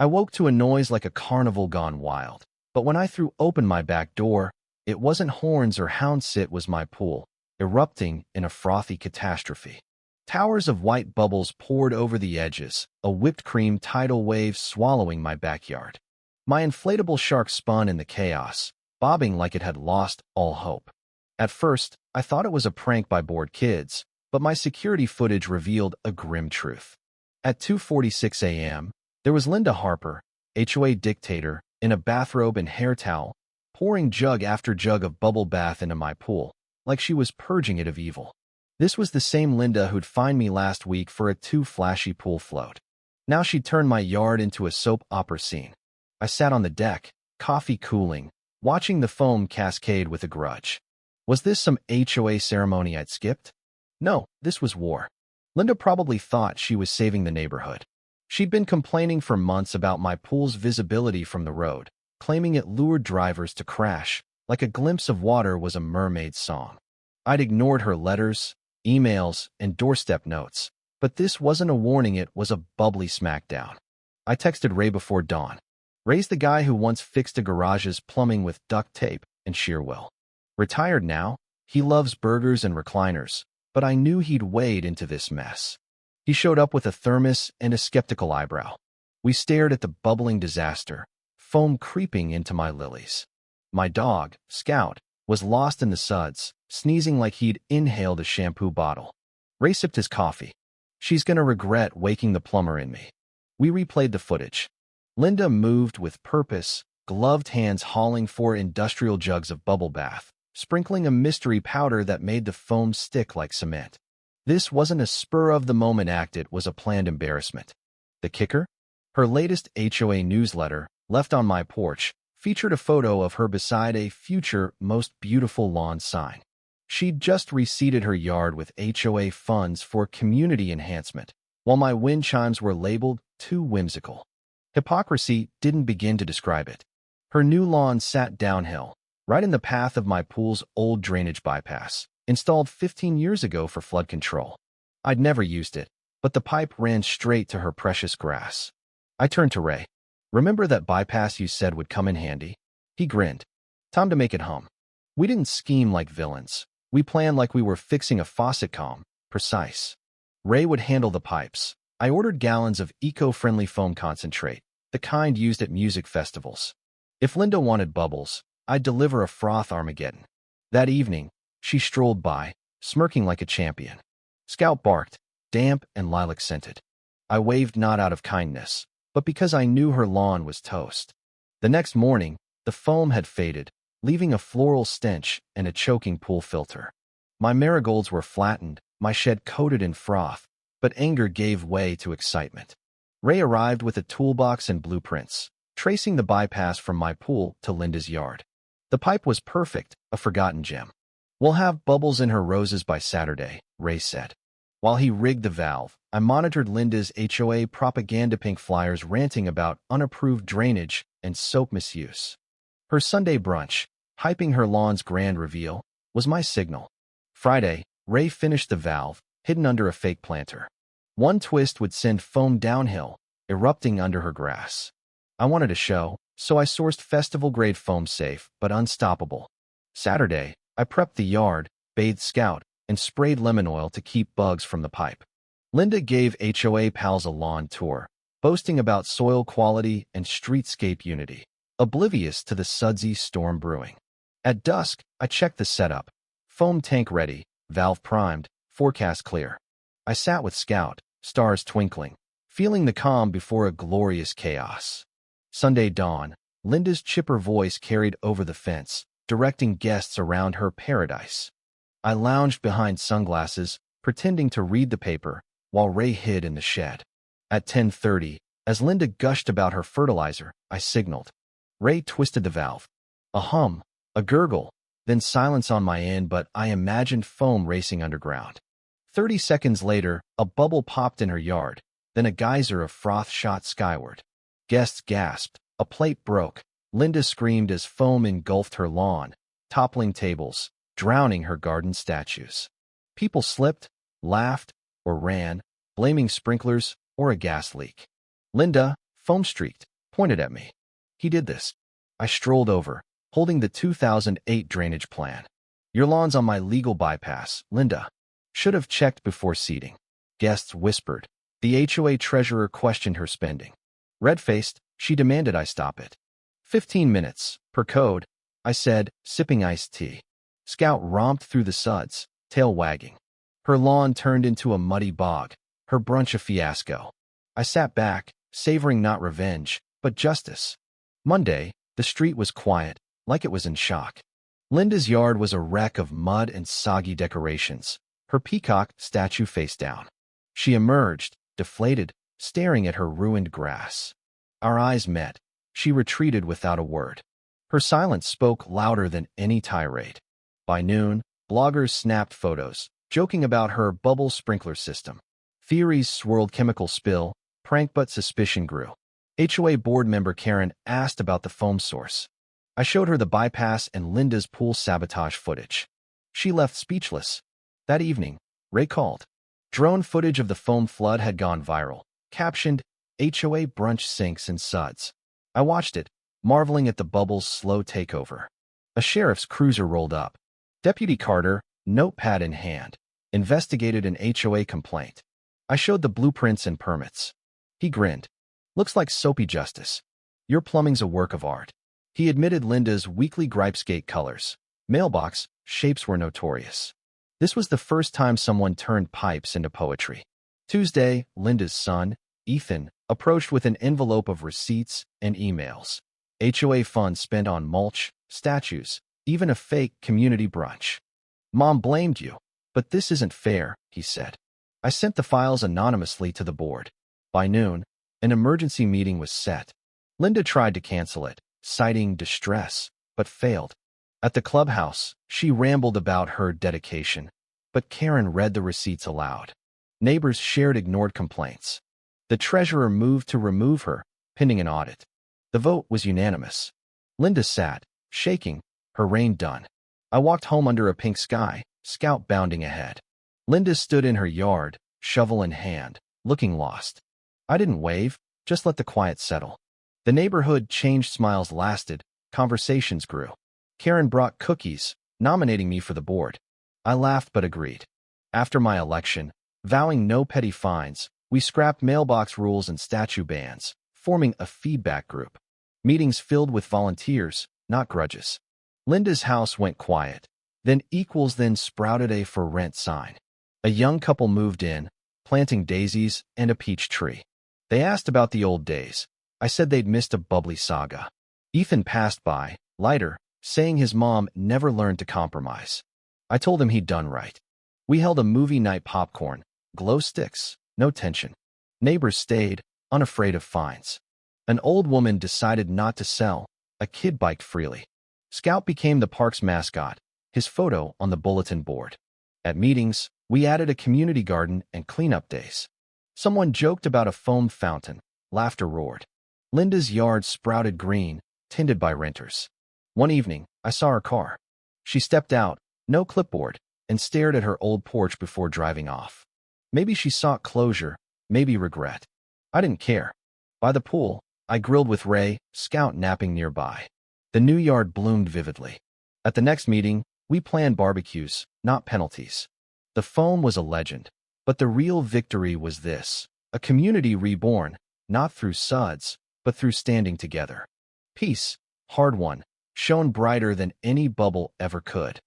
I woke to a noise like a carnival gone wild, but when I threw open my back door, it wasn't horns or hounds, it was my pool, erupting in a frothy catastrophe. Towers of white bubbles poured over the edges, a whipped cream tidal wave swallowing my backyard. My inflatable shark spun in the chaos, bobbing like it had lost all hope. At first, I thought it was a prank by bored kids, but my security footage revealed a grim truth. At 2:46 a.m., there was Linda Harper, HOA dictator, in a bathrobe and hair towel, pouring jug after jug of bubble bath into my pool, like she was purging it of evil. This was the same Linda who'd fined me last week for a too flashy pool float. Now she'd turned my yard into a soap opera scene. I sat on the deck, coffee cooling, watching the foam cascade with a grudge. Was this some HOA ceremony I'd skipped? No, this was war. Linda probably thought she was saving the neighborhood. She'd been complaining for months about my pool's visibility from the road, claiming it lured drivers to crash, like a glimpse of water was a mermaid's song. I'd ignored her letters, emails, and doorstep notes, but this wasn't a warning, it was a bubbly smackdown. I texted Ray before dawn. Ray's the guy who once fixed a garage's plumbing with duct tape and sheer will. Retired now, he loves burgers and recliners, but I knew he'd wade into this mess. He showed up with a thermos and a skeptical eyebrow. We stared at the bubbling disaster, foam creeping into my lilies. My dog, Scout, was lost in the suds, sneezing like he'd inhaled a shampoo bottle. Ray sipped his coffee. She's gonna regret waking the plumber in me. We replayed the footage. Linda moved with purpose, gloved hands hauling 4 industrial jugs of bubble bath, sprinkling a mystery powder that made the foam stick like cement. This wasn't a spur-of-the-moment act, it was a planned embarrassment. The kicker? Her latest HOA newsletter, left on my porch, featured a photo of her beside a future most beautiful lawn sign. She'd just reseeded her yard with HOA funds for community enhancement, while my wind chimes were labeled too whimsical. Hypocrisy didn't begin to describe it. Her new lawn sat downhill, right in the path of my pool's old drainage bypass, installed 15 years ago for flood control. I'd never used it, but the pipe ran straight to her precious grass. I turned to Ray. Remember that bypass you said would come in handy? He grinned. Time to make it hum. We didn't scheme like villains. We planned like we were fixing a faucet, calm, precise. Ray would handle the pipes. I ordered gallons of eco-friendly foam concentrate, the kind used at music festivals. If Linda wanted bubbles, I'd deliver a froth Armageddon. That evening, she strolled by, smirking like a champion. Scout barked, damp and lilac-scented. I waved not out of kindness, but because I knew her lawn was toast. The next morning, the foam had faded, leaving a floral stench and a choking pool filter. My marigolds were flattened, my shed coated in froth, but anger gave way to excitement. Ray arrived with a toolbox and blueprints, tracing the bypass from my pool to Linda's yard. The pipe was perfect, a forgotten gem. We'll have bubbles in her roses by Saturday, Ray said. While he rigged the valve, I monitored Linda's HOA propaganda pink flyers ranting about unapproved drainage and soap misuse. Her Sunday brunch, hyping her lawn's grand reveal, was my signal. Friday, Ray finished the valve, hidden under a fake planter. One twist would send foam downhill, erupting under her grass. I wanted a show, so I sourced festival-grade foam safe but unstoppable. Saturday, I prepped the yard, bathed Scout, and sprayed lemon oil to keep bugs from the pipe. Linda gave HOA pals a lawn tour, boasting about soil quality and streetscape unity, oblivious to the sudsy storm brewing. At dusk, I checked the setup. Foam tank ready, valve primed, forecast clear. I sat with Scout, stars twinkling, feeling the calm before a glorious chaos. Sunday dawn, Linda's chipper voice carried over the fence, directing guests around her paradise. I lounged behind sunglasses, pretending to read the paper, while Ray hid in the shed. At 10:30, as Linda gushed about her fertilizer, I signaled. Ray twisted the valve. A hum, a gurgle, then silence on my end, but I imagined foam racing underground. 30 seconds later, a bubble popped in her yard, then a geyser of froth shot skyward. Guests gasped, a plate broke. Linda screamed as foam engulfed her lawn, toppling tables, drowning her garden statues. People slipped, laughed, or ran, blaming sprinklers or a gas leak. Linda, foam-streaked, pointed at me. He did this. I strolled over, holding the 2008 drainage plan. Your lawn's on my legal bypass, Linda. Should have checked before seeding. Guests whispered. The HOA treasurer questioned her spending. Red-faced, she demanded I stop it. 15 minutes, per code, I said, sipping iced tea. Scout romped through the suds, tail wagging. Her lawn turned into a muddy bog, her brunch a fiasco. I sat back, savoring not revenge, but justice. Monday, the street was quiet, like it was in shock. Linda's yard was a wreck of mud and soggy decorations, her peacock statue face down. She emerged, deflated, staring at her ruined grass. Our eyes met. She retreated without a word. Her silence spoke louder than any tirade. By noon, bloggers snapped photos, joking about her bubble sprinkler system. Theories swirled chemical spill, prank but suspicion grew. HOA board member Karen asked about the foam source. I showed her the bypass and Linda's pool sabotage footage. She left speechless. That evening, Ray called. Drone footage of the foam flood had gone viral, captioned, HOA brunch sinks and suds. I watched it, marveling at the bubble's slow takeover. A sheriff's cruiser rolled up. Deputy Carter, notepad in hand, investigated an HOA complaint. I showed the blueprints and permits. He grinned. Looks like soapy justice. Your plumbing's a work of art. He admitted Linda's weekly gripesgate colors. Mailbox shapes were notorious. This was the first time someone turned pipes into poetry. Tuesday, Linda's son, Ethan, approached with an envelope of receipts and emails. HOA funds spent on mulch, statues, even a fake community brunch. Mom blamed you, but this isn't fair, he said. I sent the files anonymously to the board. By noon, an emergency meeting was set. Linda tried to cancel it, citing distress, but failed. At the clubhouse, she rambled about her dedication, but Karen read the receipts aloud. Neighbors shared ignored complaints. The treasurer moved to remove her, pending an audit. The vote was unanimous. Linda sat, shaking, her reign done. I walked home under a pink sky, Scout bounding ahead. Linda stood in her yard, shovel in hand, looking lost. I didn't wave, just let the quiet settle. The neighborhood changed, smiles lasted, conversations grew. Karen brought cookies, nominating me for the board. I laughed but agreed. After my election, vowing no petty fines, we scrapped mailbox rules and statue bans, forming a feedback group. Meetings filled with volunteers, not grudges. Linda's house went quiet. Then sprouted a for rent sign. A young couple moved in, planting daisies and a peach tree. They asked about the old days. I said they'd missed a bubbly saga. Ethan passed by, lighter, saying his mom never learned to compromise. I told him he'd done right. We held a movie night popcorn, glow sticks, no tension. Neighbors stayed, unafraid of fines. An old woman decided not to sell. A kid biked freely. Scout became the park's mascot, his photo on the bulletin board. At meetings, we added a community garden and cleanup days. Someone joked about a foam fountain. Laughter roared. Linda's yard sprouted green, tended by renters. One evening, I saw her car. She stepped out, no clipboard, and stared at her old porch before driving off. Maybe she sought closure, maybe regret. I didn't care. By the pool, I grilled with Ray, Scout napping nearby. The new yard bloomed vividly. At the next meeting, we planned barbecues, not penalties. The foam was a legend, but the real victory was this: a community reborn, not through suds, but through standing together. Peace, hard won, shone brighter than any bubble ever could.